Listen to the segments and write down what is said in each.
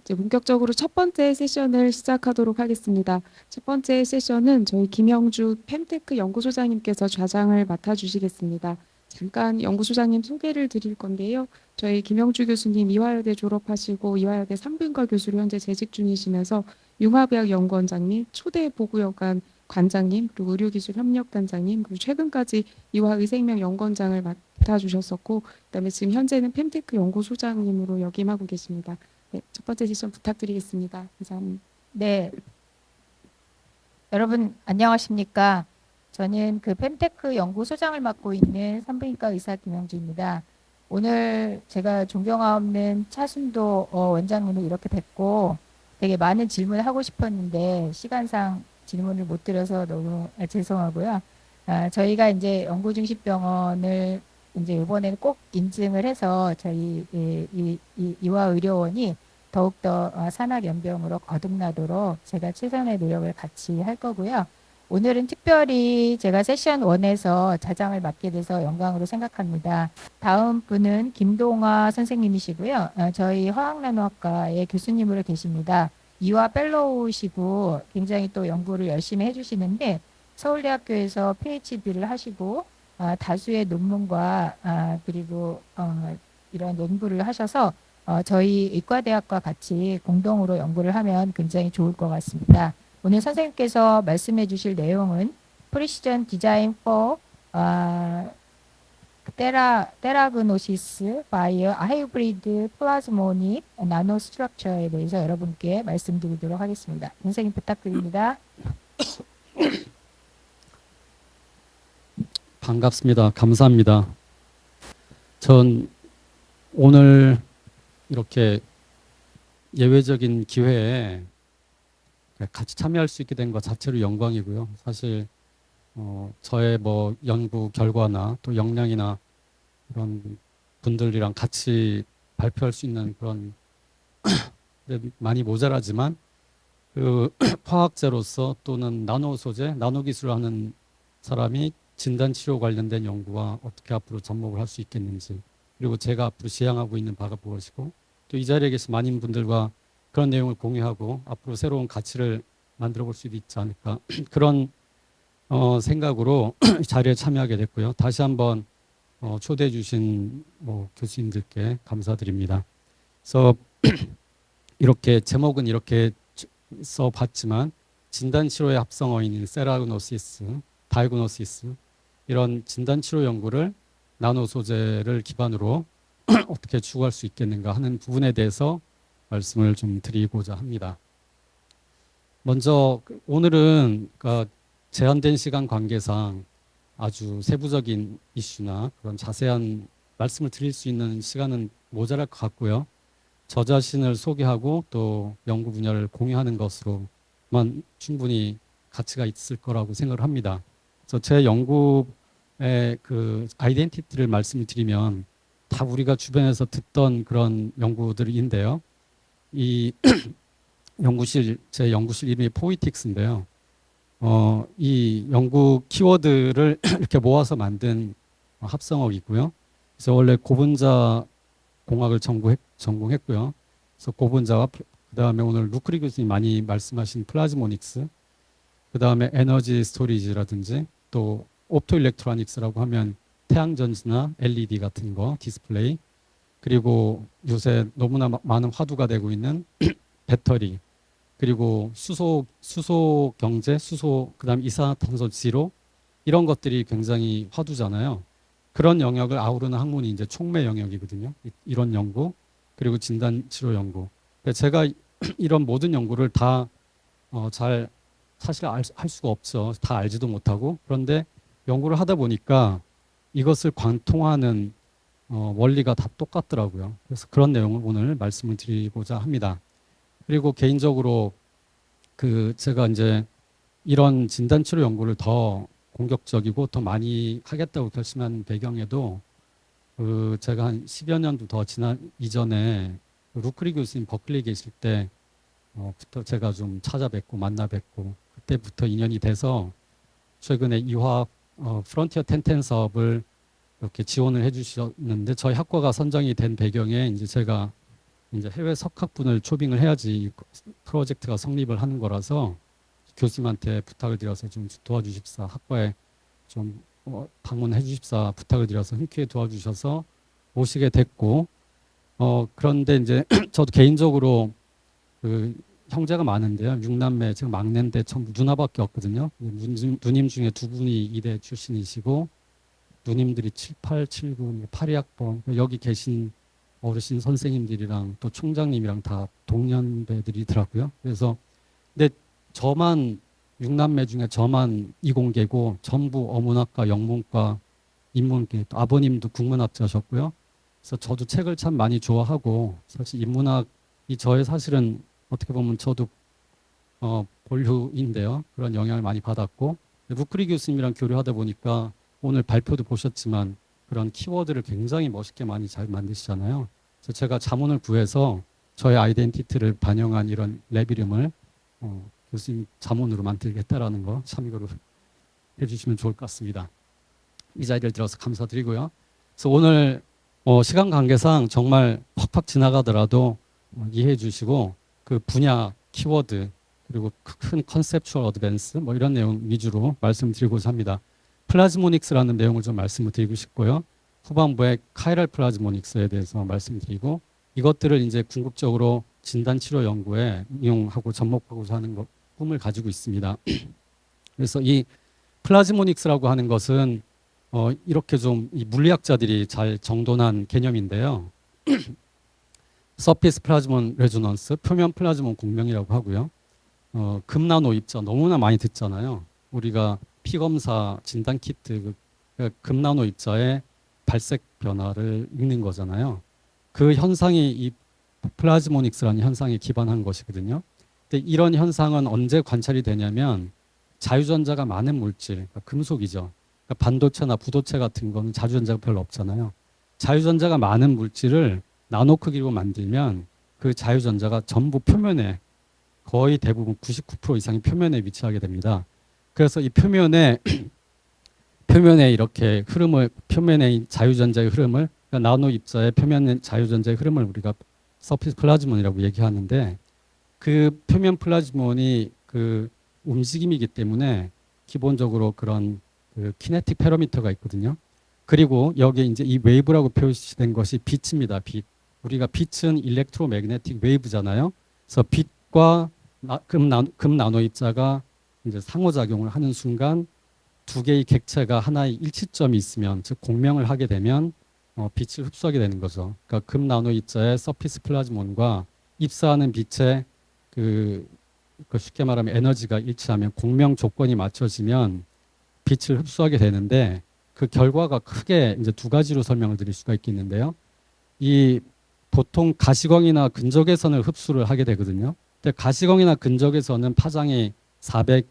이제 본격적으로 첫 번째 세션을 시작하도록 하겠습니다. 첫 번째 세션은 저희 김영주 펜테크 연구소장님께서 좌장을 맡아주시겠습니다. 잠깐 연구소장님 소개를 드릴 건데요. 저희 김영주 교수님 이화여대 졸업하시고 이화여대 상분과 교수로 현재 재직 중이시면서 융합의학 연구원장님, 초대 보구여관 관장님, 그리고 의료기술협력단장님, 그리고 최근까지 이화의생명 연구원장을 맡아주셨었고, 그다음에 지금 현재는 펜테크 연구소장님으로 역임하고 계십니다. 네, 첫 번째 세션 부탁드리겠습니다. 감사합니다. 네, 여러분 안녕하십니까? 저는 그 펜테크 연구소장을 맡고 있는 산부인과 의사 김영주입니다. 오늘 제가 존경하는 차순도 원장님을 이렇게 뵙고 되게 많은 질문을 하고 싶었는데 시간상 질문을 못 드려서 너무 죄송하고요. 저희가 이제 연구중심병원을 이제 이번에는 꼭 인증을 해서 저희 이화의료원이 더욱더 산학연병으로 거듭나도록 제가 최선의 노력을 같이 할 거고요. 오늘은 특별히 제가 세션 1에서 자장을 맡게 돼서 영광으로 생각합니다. 다음 분은 김동화 선생님이시고요. 저희 화학나노학과의 교수님으로 계십니다. 이화 펠로우시고 굉장히 또 연구를 열심히 해주시는데 서울대학교에서 PhD를 하시고 다수의 논문과 그리고 이런 연구를 하셔서 저희 의과대학과 같이 공동으로 연구를 하면 굉장히 좋을 것 같습니다. 오늘 선생님께서 말씀해 주실 내용은 Precision Design for Theragnosis by Hybrid Plasmonic Nanostructure에 대해서 여러분께 말씀드리도록 하겠습니다. 선생님 부탁드립니다. 반갑습니다. 감사합니다. 전 오늘 이렇게 예외적인 기회에 같이 참여할 수 있게 된 것 자체로 영광이고요. 사실 저의 뭐 연구 결과나 또 역량이나 그런 분들이랑 같이 발표할 수 있는 그런 많이 모자라지만 그 화학자로서 또는 나노 소재, 나노 기술을 하는 사람이 진단 치료 관련된 연구와 어떻게 앞으로 접목을 할 수 있겠는지, 그리고 제가 앞으로 지향하고 있는 바가 무엇이고, 또 이 자리에 계신 많은 분들과 그런 내용을 공유하고 앞으로 새로운 가치를 만들어 볼 수도 있지 않을까 그런 생각으로 자리에 참여하게 됐고요. 다시 한번 초대해 주신 뭐 교수님들께 감사드립니다. 그래서 이렇게 제목은 이렇게 써봤지만 진단치료의 합성어인 세라그노시스, 다이그노시스, 이런 진단치료 연구를 나노 소재를 기반으로 어떻게 추구할 수 있겠는가 하는 부분에 대해서 말씀을 좀 드리고자 합니다. 먼저 오늘은 그러니까 제한된 시간 관계상 아주 세부적인 이슈나 그런 자세한 말씀을 드릴 수 있는 시간은 모자랄 것 같고요. 저 자신을 소개하고 또 연구 분야를 공유하는 것으로만 충분히 가치가 있을 거라고 생각을 합니다. 그래서 제 연구의 그 아이덴티티를 말씀을 드리면 다 우리가 주변에서 듣던 그런 연구들인데요. 이 제 연구실 이름이 포이틱스인데요. 이 연구 키워드를 이렇게 모아서 만든 합성어이고요. 그래서 원래 고분자 공학을 전공했고요. 그래서 고분자와 그다음에 오늘 루크리 교수님 많이 말씀하신 플라즈모닉스, 그다음에 에너지 스토리지라든지 또 옵토 일렉트로닉스라고 하면 태양전지나 LED 같은 거 디스플레이, 그리고 요새 너무나 많은 화두가 되고 있는 배터리, 그리고 수소 경제, 그다음 이산화탄소 지로, 이런 것들이 굉장히 화두잖아요. 그런 영역을 아우르는 학문이 이제 촉매 영역이거든요. 이런 연구, 그리고 진단 치료 연구. 제가 이런 모든 연구를 다 잘 사실 할 수가 없죠. 다 알지도 못하고. 그런데 연구를 하다 보니까 이것을 관통하는 원리가 다 똑같더라고요. 그래서 그런 내용을 오늘 말씀을 드리고자 합니다. 그리고 개인적으로 그 제가 이제 이런 진단치료 연구를 더 공격적이고 더 많이 하겠다고 결심한 배경에도 그 제가 한 10여 년도 더 지난 이전에 루크리 교수님 버클리 계실 때부터 제가 좀 찾아뵙고 만나 뵙고 그때부터 인연이 돼서 최근에 이화학 프론티어 1010 사업을 이렇게 지원을 해주셨는데 저희 학과가 선정이 된 배경에 이제 제가 이제 해외 석학분을 초빙을 해야지 이 프로젝트가 성립을 하는 거라서 교수님한테 부탁을 드려서 좀 도와주십사, 학과에 좀 방문해 주십사 부탁을 드려서 흔쾌히 도와주셔서 오시게 됐고, 그런데 이제 저도 개인적으로 그 형제가 많은데요. 6남매, 제가 막내인데 전부 누나밖에 없거든요. 누님 중에 두 분이 이대 출신이시고, 누님들이 7, 8, 7, 9, 82학번, 여기 계신 어르신 선생님들이랑 또 총장님이랑 다 동년배들이더라고요. 그래서 근데 저만 6남매 중에 저만 이공계고 전부 어문학과, 영문과, 인문계, 또 아버님도 국문학자셨고요. 그래서 저도 책을 참 많이 좋아하고 사실 인문학이 저의 사실은 어떻게 보면 저도 본류인데요. 그런 영향을 많이 받았고 무크리 교수님이랑 교류하다 보니까 오늘 발표도 보셨지만 그런 키워드를 굉장히 멋있게 많이 잘 만드시잖아요. 그래서 제가 자문을 구해서 저의 아이덴티티를 반영한 이런 랩 이름을 교수님 자문으로 만들겠다라는 거 참고로 해주시면 좋을 것 같습니다. 이 자리를 들어서 감사드리고요. 그래서 오늘 시간 관계상 정말 팍팍 지나가더라도 이해해 주시고 그 분야 키워드 그리고 큰 컨셉추얼 어드밴스 뭐 이런 내용 위주로 말씀드리고자 합니다. 플라즈모닉스라는 내용을 좀 말씀을 드리고 싶고요. 후반부에 카이랄 플라즈모닉스에 대해서 말씀드리고 이것들을 이제 궁극적으로 진단치료 연구에 응용하고 접목하고자 하는 꿈을 가지고 있습니다. 그래서 이 플라즈모닉스라고 하는 것은 이렇게 좀 이 물리학자들이 잘 정돈한 개념인데요. 서피스 플라즈몬 레조넌스, 표면 플라즈몬 공명이라고 하고요. 금나노 입자 너무나 많이 듣잖아요. 우리가 피검사 진단 키트 금나노 입자의 발색 변화를 읽는 거잖아요. 그 현상이 이 플라즈모닉스라는 현상에 기반한 것이거든요. 근데 이런 현상은 언제 관찰이 되냐면 자유전자가 많은 물질, 그러니까 금속이죠. 그러니까 반도체나 부도체 같은 거는 자유전자가 별로 없잖아요. 자유전자가 많은 물질을 나노 크기로 만들면 그 자유전자가 전부 표면에 거의 대부분 99% 이상이 표면에 위치하게 됩니다. 그래서 이 표면에 이렇게 흐름을 표면의 자유전자의 흐름을 그러니까 나노 입자의 표면 자유전자의 흐름을 우리가 서피스 플라즈몬이라고 얘기하는데 그 표면 플라즈몬이 그 움직임이기 때문에 기본적으로 그런 그 키네틱 패러미터가 있거든요. 그리고 여기 이제 이 웨이브라고 표시된 것이 빛입니다. 빛. 우리가 빛은 일렉트로매그네틱 웨이브잖아요. 그래서 빛과 금 나노 입자가 이제 상호작용을 하는 순간 두 개의 객체가 하나의 일치점이 있으면 즉 공명을 하게 되면 빛을 흡수하게 되는 거죠. 그러니까 금 나노 입자의 서피스 플라즈몬과 입사하는 빛의 그 쉽게 말하면 에너지가 일치하면 공명 조건이 맞춰지면 빛을 흡수하게 되는데 그 결과가 크게 이제 두 가지로 설명을 드릴 수가 있겠는데요. 이 보통 가시광이나 근적외선을 흡수를 하게 되거든요. 근데 가시광이나 근적외선은 파장이 400,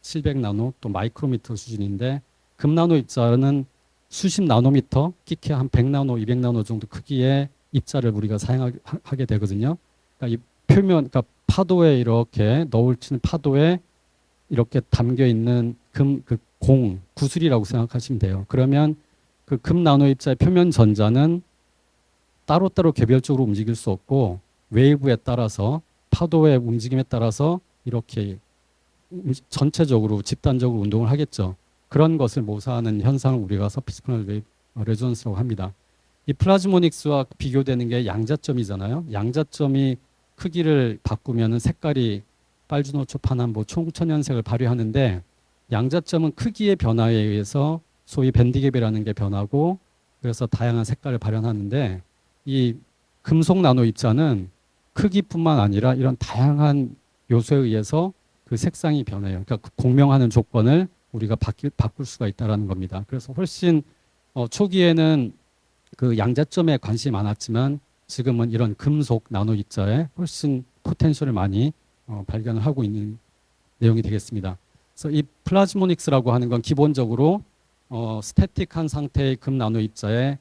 700 나노 또 마이크로미터 수준인데 금나노 입자는 수십 나노미터, 끼케 한 100 나노, 200 나노 정도 크기의 입자를 우리가 사용하게 되거든요. 그러니까 이 표면, 그러니까 파도에 이렇게 너울 치는 파도에 이렇게 담겨 있는 구슬이라고 생각하시면 돼요. 그러면 그 금 나노 입자의 표면 전자는 따로따로 개별적으로 움직일 수 없고 웨이브에 따라서 파도의 움직임에 따라서 이렇게 전체적으로 집단적으로 운동을 하겠죠. 그런 것을 모사하는 현상을 우리가 서피스 플라즈몬 웨이브 레조넌스라고 합니다. 이 플라즈모닉스와 비교되는 게 양자점이잖아요. 양자점이 크기를 바꾸면 색깔이 빨주노초 파남보 총천연색을 발휘하는데 양자점은 크기의 변화에 의해서 소위 밴드갭이라는 게 변하고 그래서 다양한 색깔을 발현하는데 이 금속 나노 입자는 크기뿐만 아니라 이런 다양한 요소에 의해서 그 색상이 변해요. 그러니까 그 공명하는 조건을 우리가 바꿀 수가 있다는 겁니다. 그래서 훨씬 초기에는 그 양자점에 관심이 많았지만 지금은 이런 금속 나노 입자에 훨씬 포텐셜을 많이 발견을 하고 있는 내용이 되겠습니다. 그래서 이 플라즈모닉스라고 하는 건 기본적으로 스태틱한 상태의 금 나노 입자에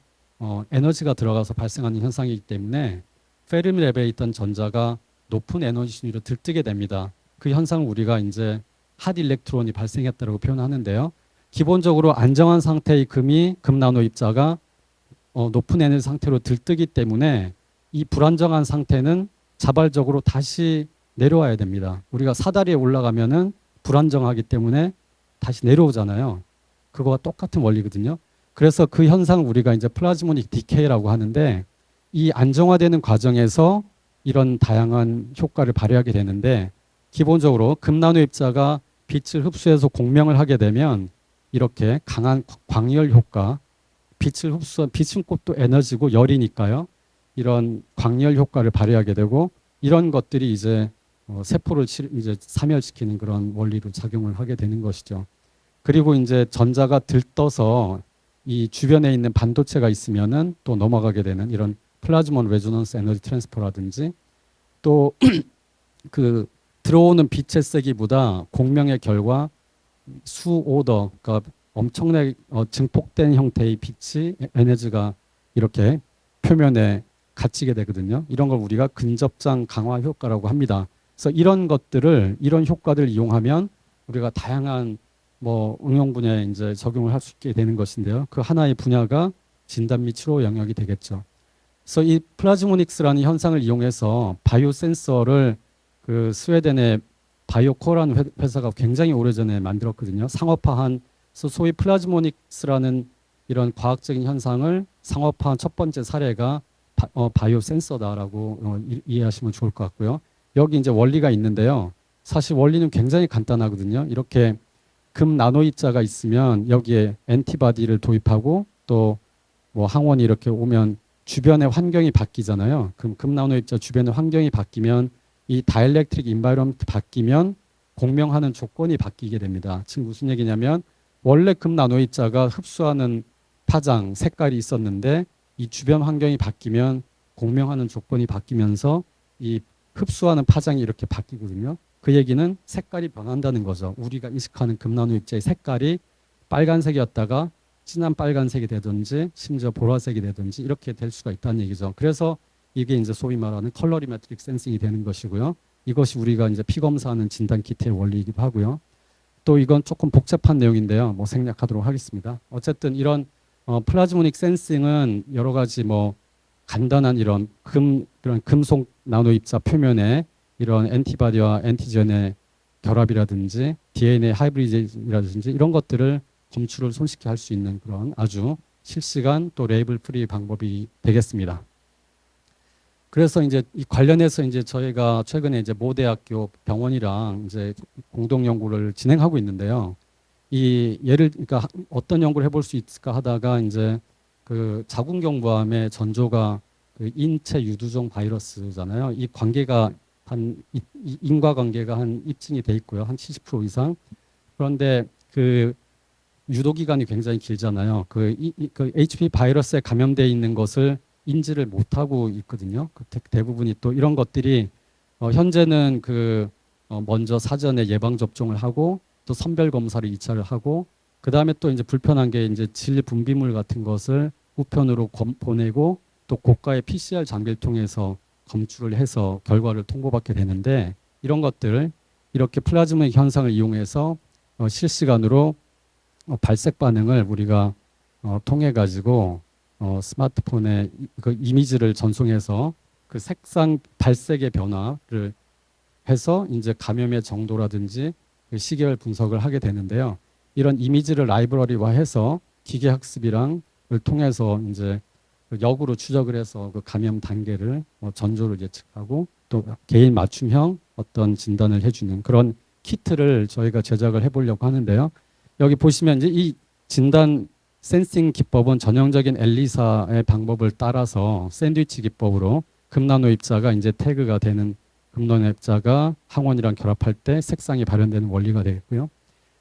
에너지가 들어가서 발생하는 현상이기 때문에 페르미랩에 있던 전자가 높은 에너지 순위로 들뜨게 됩니다. 그 현상을 우리가 이제 핫 일렉트론이 발생했다고 표현하는데요. 기본적으로 안정한 상태의 금 나노 입자가 높은 에너지 상태로 들뜨기 때문에 이 불안정한 상태는 자발적으로 다시 내려와야 됩니다. 우리가 사다리에 올라가면은 불안정하기 때문에 다시 내려오잖아요. 그거와 똑같은 원리거든요. 그래서 그 현상을 우리가 이제 플라즈모닉 디케이라고 하는데, 이 안정화되는 과정에서 이런 다양한 효과를 발휘하게 되는데, 기본적으로 금나노 입자가 빛을 흡수해서 공명을 하게 되면 이렇게 강한 광열 효과, 빛은 곧 또 에너지고 열이니까요. 이런 광열 효과를 발휘하게 되고, 이런 것들이 이제 세포를 이제 사멸시키는 그런 원리로 작용을 하게 되는 것이죠. 그리고 이제 전자가 들떠서 이 주변에 있는 반도체가 있으면은 또 넘어가게 되는 이런 플라즈몬 레조넌스 에너지 트랜스퍼라든지, 또 그 들어오는 빛의 세기보다 공명의 결과 수오더, 그러니까 엄청나게 증폭된 형태의 빛이 에너지가 이렇게 표면에 갇히게 되거든요. 이런 걸 우리가 근접장 강화 효과라고 합니다. 그래서 이런 효과들을 이용하면 우리가 다양한 뭐 응용 분야에 이제 적용을 할 수 있게 되는 것인데요. 그 하나의 분야가 진단 및 치료 영역이 되겠죠. 그래서 이 플라즈모닉스라는 현상을 이용해서 바이오 센서를 그 스웨덴의 바이오코라는 회사가 굉장히 오래전에 만들었거든요. 상업화한, 소위 플라즈모닉스라는 이런 과학적인 현상을 상업화한 첫 번째 사례가 바이오 센서다라고 이해하시면 좋을 것 같고요. 여기 이제 원리가 있는데요. 사실 원리는 굉장히 간단하거든요. 이렇게 금 나노 입자가 있으면 여기에 엔티바디를 도입하고, 또 뭐 항원이 이렇게 오면 주변의 환경이 바뀌잖아요. 금 나노 입자 주변의 환경이 바뀌면, 이 다이엘렉트릭 인바이러먼트 바뀌면 공명하는 조건이 바뀌게 됩니다. 지금 무슨 얘기냐면, 원래 금 나노 입자가 흡수하는 파장, 색깔이 있었는데 이 주변 환경이 바뀌면 공명하는 조건이 바뀌면서 이 흡수하는 파장이 이렇게 바뀌거든요. 그 얘기는 색깔이 변한다는 거죠. 우리가 인식하는 금 나노 입자의 색깔이 빨간색이었다가 진한 빨간색이 되든지 심지어 보라색이 되든지 이렇게 될 수가 있다는 얘기죠. 그래서 이게 이제 소위 말하는 컬러리메트릭 센싱이 되는 것이고요. 이것이 우리가 이제 피 검사하는 진단 키트의 원리이기도 하고요. 또 이건 조금 복잡한 내용인데요. 뭐 생략하도록 하겠습니다. 어쨌든 이런 플라즈모닉 센싱은 여러 가지 뭐 간단한 이런 금속 나노 입자 표면에 이런 엔티바디와 엔티젠의 결합이라든지 DNA 하이브리드이라든지 이런 것들을 검출을 손쉽게 할 수 있는 그런 아주 실시간 또 레이블 프리 방법이 되겠습니다. 그래서 이제 이 관련해서 이제 저희가 최근에 이제 모 대학교 병원이랑 이제 공동 연구를 진행하고 있는데요. 그러니까 어떤 연구를 해볼 수 있을까 하다가 이제 그 자궁경부암의 전조가 그 인체 유두종 바이러스잖아요. 이 관계가 인과관계가 한 입증이 돼 있고요. 한 70% 이상. 그런데 그 유도 기간이 굉장히 길잖아요. 그 HPV 바이러스에 감염돼 있는 것을 인지를 못하고 있거든요. 대부분이 또 이런 것들이 현재는 먼저 사전에 예방 접종을 하고 또 선별 검사를 2차를 하고, 그 다음에 또 이제 불편한 게 이제 질 분비물 같은 것을 우편으로 보내고 또 고가의 PCR 장비를 통해서 검출을 해서 결과를 통보받게 되는데, 이런 것들을 이렇게 플라즈모닉 현상을 이용해서 실시간으로 발색 반응을 우리가 통해 가지고 스마트폰에 그 이미지를 전송해서 그 색상 발색의 변화를 해서 이제 감염의 정도라든지 그 시계열 분석을 하게 되는데요. 이런 이미지를 라이브러리화해서 기계 학습이랑을 통해서 이제 역으로 추적을 해서 그 감염 단계를 전조를 예측하고 또 개인 맞춤형 어떤 진단을 해주는 그런 키트를 저희가 제작을 해보려고 하는데요. 여기 보시면 이제 이 진단 센싱 기법은 전형적인 엘리사의 방법을 따라서 샌드위치 기법으로 금나노 입자가 이제 태그가 되는, 금나노 입자가 항원이랑 결합할 때 색상이 발현되는 원리가 되겠고요.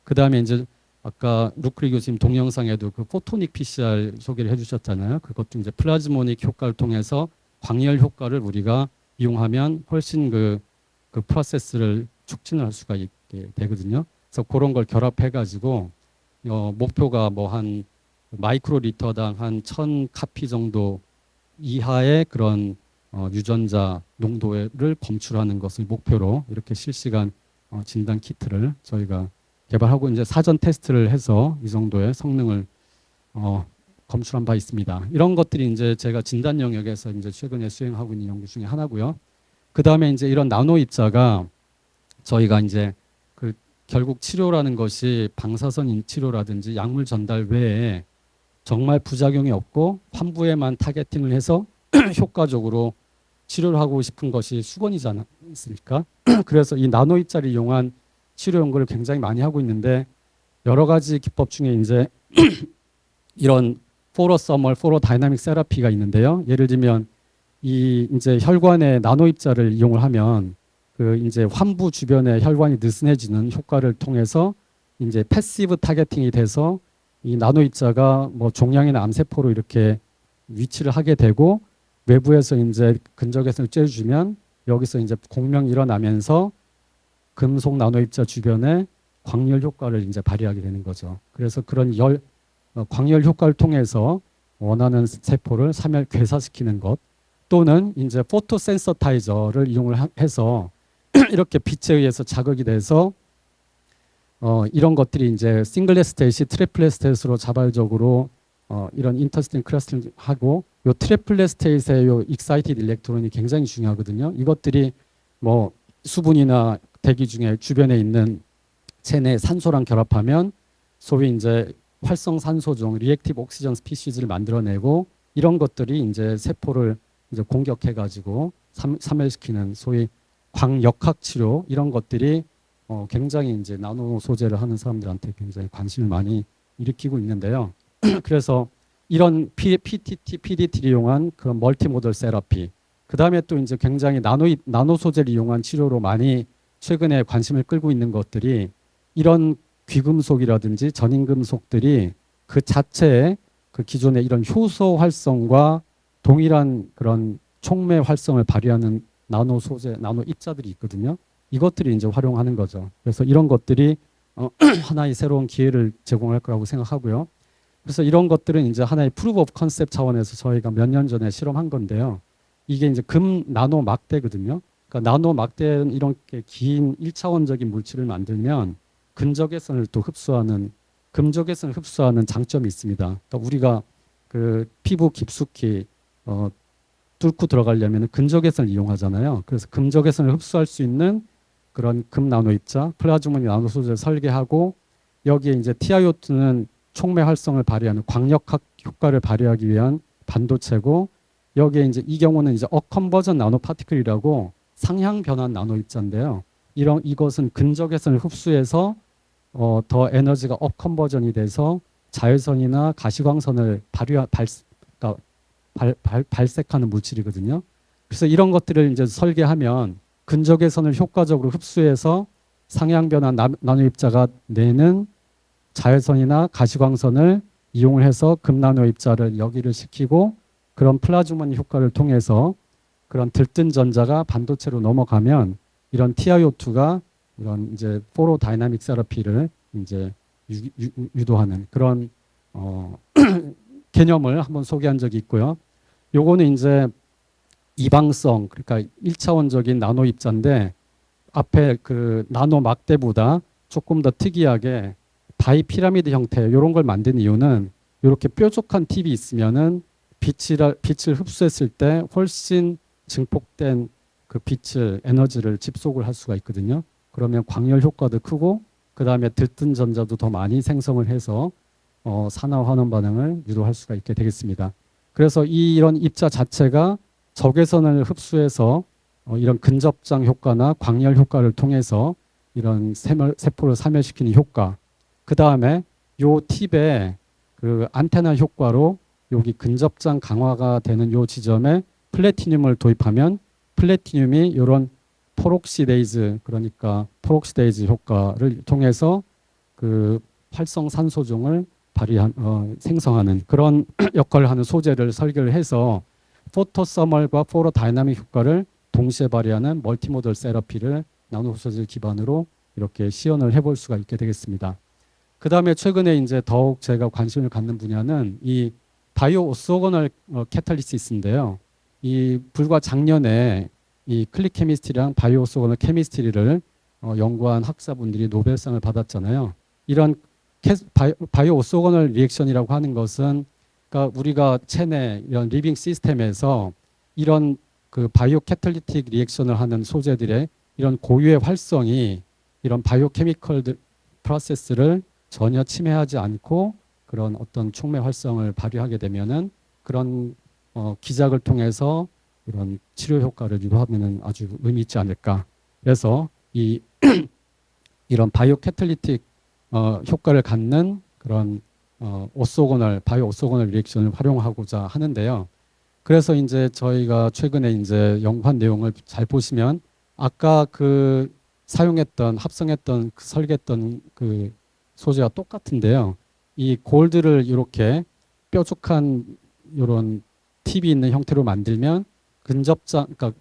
그 다음에 이제 아까 루크리 교수님 동영상에도 그 포토닉 PCR 소개를 해주셨잖아요. 그것도 이제 플라즈모닉 효과를 통해서 광열 효과를 우리가 이용하면 훨씬 그 프로세스를 촉진할 수가 있게 되거든요. 그래서 그런 걸 결합해가지고 목표가 뭐 한 마이크로 리터당 한 1000 카피 정도 이하의 그런 유전자 농도를 검출하는 것을 목표로 이렇게 실시간 진단 키트를 저희가 개발하고 이제 사전 테스트를 해서 이 정도의 성능을 검출한 바 있습니다. 이런 것들이 이제 제가 진단 영역에서 이제 최근에 수행하고 있는 연구 중에 하나고요. 그 다음에 이제 이런 나노 입자가 저희가 이제 그 결국 치료라는 것이 방사선 치료라든지 약물 전달 외에 정말 부작용이 없고 환부에만 타겟팅을 해서 효과적으로 치료를 하고 싶은 것이 수건이지 않습니까? 그래서 이 나노 입자를 이용한 치료 연구를 굉장히 많이 하고 있는데 여러 가지 기법 중에 이제 이런 포로서멀, 포로다이나믹 세라피가 있는데요. 예를 들면 이 이제 혈관에 나노 입자를 이용을 하면 그 이제 환부 주변에 혈관이 느슨해지는 효과를 통해서 이제 패시브 타겟팅이 돼서 이 나노 입자가 뭐 종양이나 암세포로 이렇게 위치를 하게 되고 외부에서 이제 근적외선을 쬐주면 여기서 이제 공명이 일어나면서 금속 나노 입자 주변에 광열 효과를 이제 발휘하게 되는 거죠. 그래서 그런 광열 효과를 통해서 원하는 세포를 괴사시키는 것 또는 이제 포토 센서타이저를 이용을 해서 이렇게 빛에 의해서 자극이 돼서 이런 것들이 이제 싱글렛 스테이시, 트리플렛 스테이스로 자발적으로 이런 인터스틴 클러스팅 하고 요 트리플렛 스테이스의 요 익사이티드 일렉트론이 굉장히 중요하거든요. 이것들이 뭐 수분이나 대기 중에 주변에 있는 체내 산소랑 결합하면 소위 이제 활성 산소종, 리액티브 옥시전 스피시즈를 만들어내고 이런 것들이 이제 세포를 이제 공격해가지고 사멸시키는 소위 광역학 치료 이런 것들이 굉장히 이제 나노 소재를 하는 사람들한테 굉장히 관심을 많이 일으키고 있는데요. 그래서 이런 PTT, PDT를 이용한 그런 멀티모델 세라피, 그 다음에 또 이제 굉장히 나노 소재를 이용한 치료로 많이 최근에 관심을 끌고 있는 것들이 이런 귀금속이라든지 전인금속들이 그 자체에 그 기존의 이런 효소 활성과 동일한 그런 촉매 활성을 발휘하는 나노 소재, 나노 입자들이 있거든요. 이것들이 이제 활용하는 거죠. 그래서 이런 것들이 하나의 새로운 기회를 제공할 거라고 생각하고요. 그래서 이런 것들은 이제 하나의 프루브 오브 컨셉 차원에서 저희가 몇 년 전에 실험한 건데요. 이게 이제 금 나노 막대거든요. 그러니까 나노 막대는 이렇게 긴 1차원적인 물질을 만들면 근적외선을 또 흡수하는 금적외선을 흡수하는 장점이 있습니다. 그러니까 우리가 그 피부 깊숙이 뚫고 들어가려면 근적외선을 이용하잖아요. 그래서 금적외선을 흡수할 수 있는 그런 금 나노 입자, 플라즈모니 나노 소재를 설계하고 여기에 이제 TiO2는 촉매 활성을 발휘하는 광역학 효과를 발휘하기 위한 반도체고 여기에 이제 이 경우는 이제 어컨버전 나노 파티클이라고 상향 변환 나노 입자인데요. 이것은 근적외선을 흡수해서 더 에너지가 업컨버전이 돼서 자외선이나 가시광선을 발색하는 물질이거든요. 그래서 이런 것들을 이제 설계하면 근적외선을 효과적으로 흡수해서 상향 변환 나노 입자가 내는 자외선이나 가시광선을 이용을 해서 금나노 입자를 역이를 시키고 그런 플라즈모니 효과를 통해서 그런 들뜬 전자가 반도체로 넘어가면 이런 TiO2가 이런 이제 포로 다이나믹 세라피를 이제 유도하는 그런 개념을 한번 소개한 적이 있고요. 요거는 이제 이방성 그러니까 1차원적인 나노 입자인데 앞에 그 나노 막대보다 조금 더 특이하게 바이피라미드 형태 이런 걸 만든 이유는 이렇게 뾰족한 팁이 있으면은 빛을 흡수했을 때 훨씬 증폭된 그 빛을 에너지를 집속을 할 수가 있거든요. 그러면 광열 효과도 크고 그 다음에 들뜬 전자도 더 많이 생성을 해서 산화 환원 반응을 유도할 수가 있게 되겠습니다. 그래서 이런 입자 자체가 적외선을 흡수해서 이런 근접장 효과나 광열 효과를 통해서 이런 세포를 사멸시키는 효과. 그 다음에 요 팁에 그 안테나 효과로 여기 근접장 강화가 되는 요 지점에 플래티늄을 도입하면 플래티늄이 이런 포록시데이즈 그러니까 포록시데이즈 효과를 통해서 그 활성 산소종을 생성하는 그런 역할을 하는 소재를 설계를 해서 포토서멀과 포로다이나믹 효과를 동시에 발휘하는 멀티모델 세라피를 나노 소재 기반으로 이렇게 시연을 해볼 수가 있게 되겠습니다. 그 다음에 최근에 이제 더욱 제가 관심을 갖는 분야는 이 바이오 오소거널 캐탈리시스인데요. 이 불과 작년에 이 클릭 케미스트리랑 바이오 오소거널 케미스트리를 연구한 학사분들이 노벨상을 받았잖아요. 이런 바이오 오소거널 리액션이라고 하는 것은 그러니까 우리가 체내 이런 리빙 시스템에서 이런 그 바이오 캐탈리틱 리액션을 하는 소재들의 이런 고유의 활성이 이런 바이오 케미컬 프로세스를 전혀 침해하지 않고 그런 어떤 촉매 활성을 발휘하게 되면은 그런 기작을 통해서 이런 치료 효과를 유도하면은 아주 의미 있지 않을까. 그래서 이 이런 바이오 캐탈리틱 효과를 갖는 그런 바이오 오소고널 리액션을 활용하고자 하는데요. 그래서 이제 저희가 최근에 이제 연구한 내용을 잘 보시면 아까 그 사용했던 합성했던 설계했던 그 소재와 똑같은데요. 이 골드를 이렇게 뾰족한 이런 팁이 있는 형태로 만들면 그러니까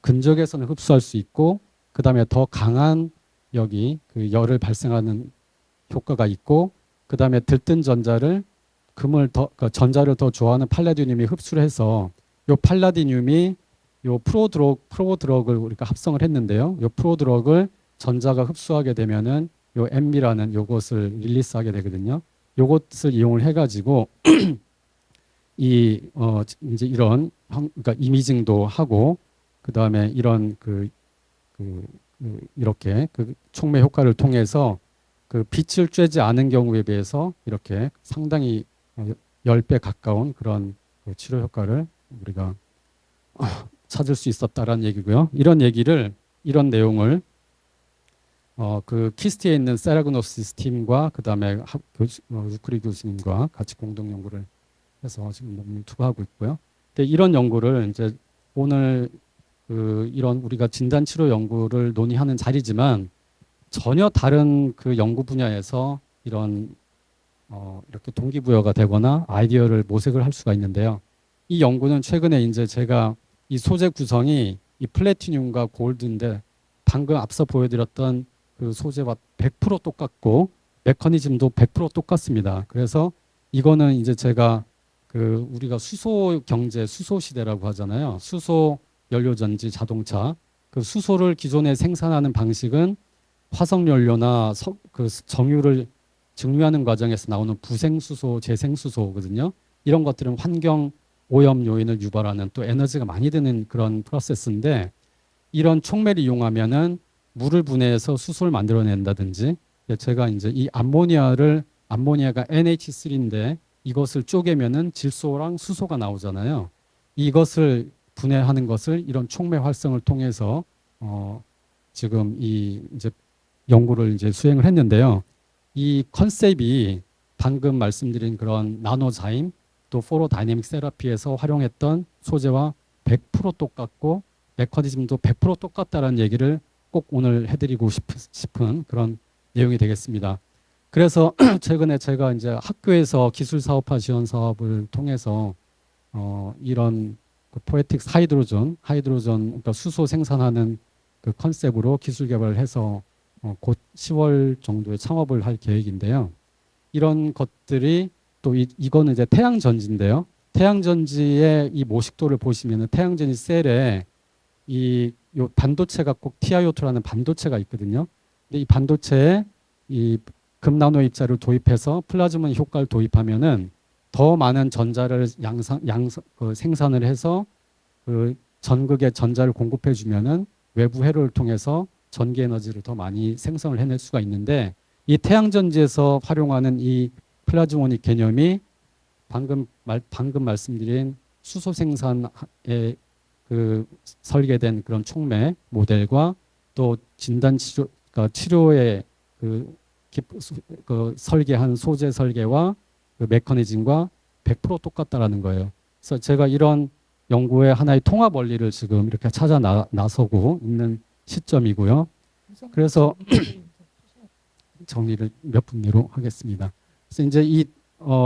근적에서는 흡수할 수 있고 그다음에 더 강한 여기 그 열을 발생하는 효과가 있고 그다음에 들뜬 전자를 그러니까 전자를 더 좋아하는 팔라디늄이 흡수를 해서 요 팔라디늄이 요 프로드럭을 우리가 합성을 했는데요. 요 프로드럭을 전자가 흡수하게 되면은 요 MB라는 요것을 릴리스하게 되거든요. 요것을 이용을 해가지고 이제 이런 그러니까 이미징도 하고 그다음에 이런 이렇게 그 촉매 효과를 통해서 그 빛을 쬐지 않은 경우에 비해서 이렇게 상당히 10배 가까운 그런 그 치료 효과를 우리가 찾을 수 있었다라는 얘기고요. 이런 내용을 그 키스티에 있는 세라그노시스 팀과 그다음에 유크리 교수님과 같이 공동 연구를 해서 지금 논문 투과하고 있고요. 근데 이런 연구를 이제 오늘 이런 우리가 진단 치료 연구를 논의하는 자리지만 전혀 다른 그 연구 분야에서 이런 이렇게 동기부여가 되거나 아이디어를 모색을 할 수가 있는데요. 이 연구는 최근에 이제 제가 이 소재 구성이 이 플래티늄과 골드인데 방금 앞서 보여드렸던 그 소재와 100% 똑같고 메커니즘도 100% 똑같습니다. 그래서 이거는 이제 제가 우리가 수소 경제, 수소 시대라고 하잖아요. 수소 연료전지 자동차. 그 수소를 기존에 생산하는 방식은 화석 연료나 그 정유를 증류하는 과정에서 나오는 부생수소, 재생수소거든요. 이런 것들은 환경 오염 요인을 유발하는 또 에너지가 많이 드는 그런 프로세스인데 이런 촉매를 이용하면은 물을 분해해서 수소를 만들어낸다든지 제가 이제 이 암모니아가 NH3인데 이것을 쪼개면은 질소랑 수소가 나오잖아요. 이것을 분해하는 것을 이런 촉매 활성을 통해서 지금 이제 연구를 이제 수행을 했는데요. 이 컨셉이 방금 말씀드린 그런 나노자임 또 포로다이내믹 세라피에서 활용했던 소재와 100% 똑같고 메커니즘도 100% 똑같다라는 얘기를 꼭 오늘 해드리고 싶은 그런 내용이 되겠습니다. 그래서 최근에 제가 이제 학교에서 기술 사업화 지원 사업을 통해서 이런 그 포에틱스 하이드로전 그러니까 수소 생산하는 그 컨셉으로 기술 개발을 해서 곧 10월 정도에 창업을 할 계획인데요. 이런 것들이 또 이거는 이제 태양전지인데요. 태양전지의 이 모식도를 보시면은 태양전지 셀에 요 반도체가 꼭 TiO2라는 반도체가 있거든요. 근데 이 반도체에 이 금나노 입자를 도입해서 플라즈마 효과를 도입하면은 더 많은 전자를 생산을 해서 그 전극에 전자를 공급해 주면은 외부 회로를 통해서 전기 에너지를 더 많이 생성을 해낼 수가 있는데 이 태양전지에서 활용하는 이 플라즈모닉 개념이 방금 말씀드린 수소 생산에 그 설계된 그런 촉매 모델과 또 진단 치료 그러니까 치료의 그 설계한 소재 설계와 그 메커니즘과 100% 똑같다라는 거예요. 그래서 제가 이런 연구의 하나의 통합 원리를 지금 이렇게 찾아 나서고 있는 시점이고요. 그래서 정리를 몇 분으로 하겠습니다. 그래서 이제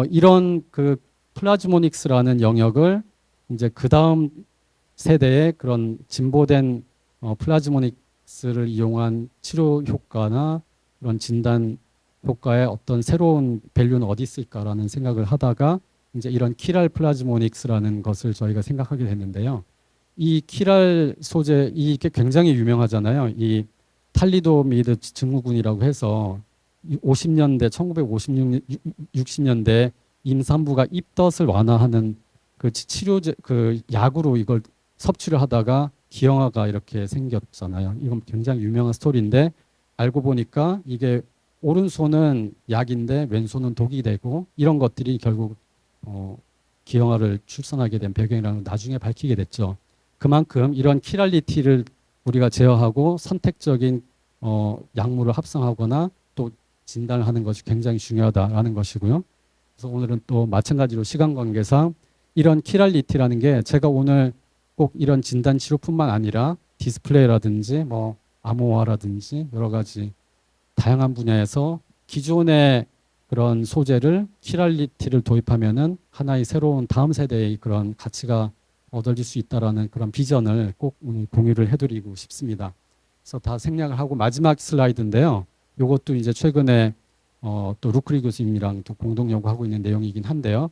이런 그 플라즈모닉스라는 영역을 이제 그 다음 세대의 그런 진보된 플라즈모닉스를 이용한 치료 효과나 그런 진단 효과의 어떤 새로운 밸류는 어디 있을까라는 생각을 하다가 이제 이런 키랄 플라즈모닉스라는 것을 저희가 생각하게 됐는데요. 이 키랄 소재 이게 굉장히 유명하잖아요. 이 탈리도미드 증후군이라고 해서 50년대 1950, 60년대 임산부가 입덧을 완화하는 그 치료제 그 약으로 이걸 섭취를 하다가 기형아가 이렇게 생겼잖아요. 이건 굉장히 유명한 스토리인데 알고 보니까 이게 오른손은 약인데 왼손은 독이 되고 이런 것들이 결국 기형아를 출산하게 된 배경이라는 걸 나중에 밝히게 됐죠. 그만큼 이런 키랄리티를 우리가 제어하고 선택적인 약물을 합성하거나 또 진단을 하는 것이 굉장히 중요하다라는 것이고요. 그래서 오늘은 또 마찬가지로 시간 관계상 이런 키랄리티라는 게 제가 오늘 꼭 이런 진단 치료뿐만 아니라 디스플레이라든지 뭐 암호화라든지 여러 가지 다양한 분야에서 기존의 그런 소재를 키랄리티를 도입하면은 하나의 새로운 다음 세대의 그런 가치가 얻어질 수 있다라는 그런 비전을 꼭 오늘 공유를 해드리고 싶습니다. 그래서 다 생략을 하고 마지막 슬라이드인데요. 이것도 이제 최근에 또 루크리 교수님이랑 또 공동 연구하고 있는 내용이긴 한데요.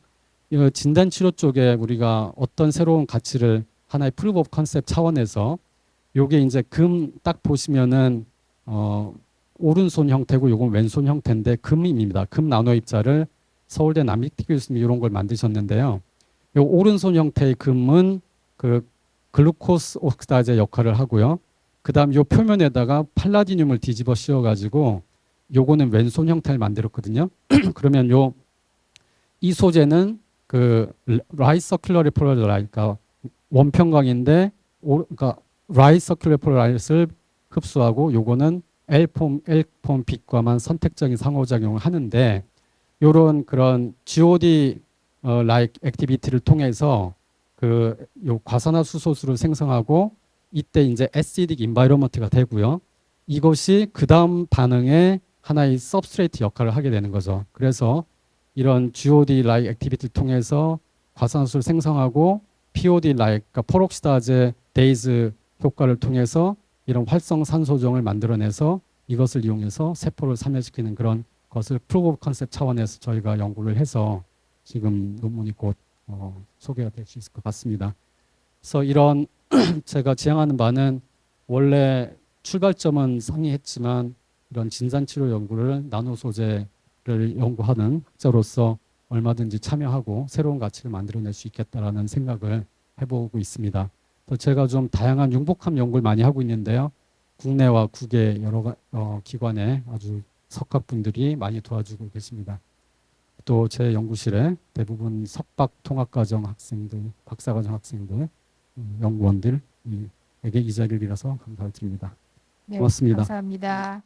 이 진단 치료 쪽에 우리가 어떤 새로운 가치를 하나의 프루브 오브 컨셉 차원에서 요게 이제 금 딱 보시면은 오른손 형태고 요건 왼손 형태인데 금입니다. 금 나노 입자를 서울대 남익택 교수님이 이런 걸 만드셨는데요. 요 오른손 형태의 금은 그 글루코스 옥시다제 역할을 하고요. 그다음 요 표면에다가 팔라디늄을 뒤집어 씌워 가지고 요거는 왼손 형태를 만들었거든요. 그러면 요 이 소재는 그 라이 서큘러 폴라라이트 그러니까 원평광인데 그러니까 라이 서큘러 폴라라이트를 흡수하고 요거는 L폼 빛과만 선택적인 상호작용을 하는데 요런 그런 GOD like 액티비티를 통해서 그 요 과산화수소수를 생성하고 이때 이제 acidic environment가 되고요. 이것이 그 다음 반응에 하나의 substrate 역할을 하게 되는 거죠. 그래서 이런 GOD like 액티비티를 통해서 과산화수소를 생성하고 POD like 그러니까 페록시다제 데이즈 효과를 통해서 이런 활성 산소종을 만들어내서 이것을 이용해서 세포를 사멸시키는 그런 것을 프루브 오브 컨셉 차원에서 저희가 연구를 해서 지금 논문이 곧 소개가 될 수 있을 것 같습니다. 그래서 이런 제가 지향하는 바는 원래 출발점은 상이했지만 이런 진단치료 연구를 나노 소재를 연구하는 학자로서 얼마든지 참여하고 새로운 가치를 만들어낼 수 있겠다라는 생각을 해보고 있습니다. 또 제가 좀 다양한 융복합 연구를 많이 하고 있는데요. 국내와 국외 여러 기관에 아주 석학분들이 많이 도와주고 계십니다. 또 제 연구실에 대부분 석박 통합과정 학생들, 박사과정 학생들, 연구원들에게 이 자리를 빌어서 감사를 드립니다. 네, 고맙습니다. 감사합니다.